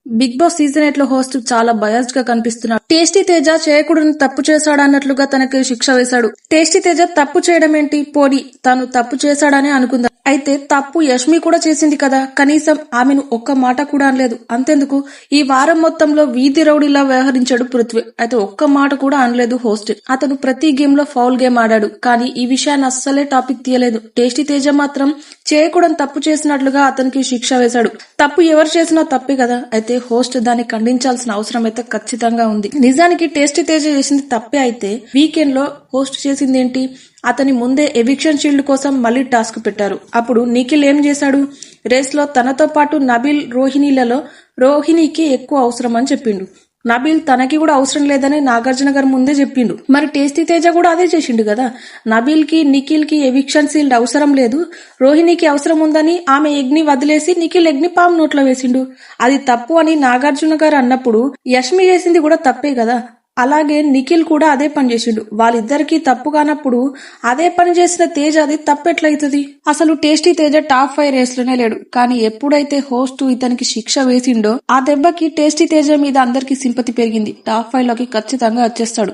Big boss season 8 లో host చాలా biased గా కనిపిస్తున్నాడు. టేస్టీ తేజ చేయకూడని తప్పు చేశాడన్నట్లుగా తనకి శిక్ష వేశాడు. టేస్టీ తేజ తప్పు చేయడం ఏంటి, పోనీ తను తప్పు చేశాడని అనుకుందాం. అయితే తప్పు యష్మి కూడా చేసింది కదా, కనీసం ఆమెను ఒక్క మాట కూడా అనలేదు. అంతెందుకు, ఈ వారం మొత్తంలో వీధి రౌడీలా వ్యవహరించాడు పృథ్వీ. అయితే ఒక్క మాట కూడా అనలేదు హోస్ట్. అతను ప్రతి గేమ్ లో ఫౌల్ గేమ్ ఆడాడు, కానీ ఈ విషయాన్ని అస్సలే టాపిక్ తీయలేదు. టేస్టీ తేజ మాత్రం చేయకూడని తప్పు చేసినట్లుగా అతనికి శిక్ష వేశాడు. తప్పు ఎవరు చేసినా తప్పే కదా, అయితే హోస్ట్ దాన్ని ఖండించాల్సిన అవసరం అయితే ఖచ్చితంగా ఉంది. నిజానికి టేస్టీ తేజ చేసింది తప్పే. అయితే వీకెండ్ లో హోస్ట్ చేసింది ఏంటి, అతని ముందే ఎవిక్షన్ షీల్డ్ కోసం మళ్లీ టాస్క్ పెట్టారు. అప్పుడు నిఖిల్ ఏం చేశాడు, రేస్ లో తనతో పాటు నబీల్ రోహిణిలలో రోహిణికి ఎక్కువ అవసరం అని చెప్పిండు. నబీల్ తనకి కూడా అవసరం లేదని నాగార్జున గారు ముందే చెప్పిండు. మరి టేస్టీ తేజ కూడా అదే చేసిండు కదా. నబీల్ కి నిఖిల్ కి ఎవిక్షన్ షీల్డ్ అవసరం లేదు, రోహిణికి అవసరం ఉందని ఆమె ఎగ్ని వదిలేసి నిఖిల్ ఎగ్ని పాము నోట్లో వేసిండు. అది తప్పు అని నాగార్జున గారు అన్నప్పుడు యష్మి చేసింది కూడా తప్పే కదా. అలాగే నిఖిల్ కూడా అదే పని చేసిండు. వాళ్ళిద్దరికీ తప్పు కానప్పుడు అదే పని చేసిన తేజ అది తప్పెట్లయితది. అసలు టేస్టీ తేజ టాప్ 5 రేస్ లోనే లేడు, కానీ ఎప్పుడైతే హోస్ట్ ఇతనికి శిక్ష వేసిండో ఆ దెబ్బకి టేస్టీ తేజ మీద అందరికీ సింపతి పెరిగింది. టాప్ 5 లోకి ఖచ్చితంగా వచ్చేస్తాడు.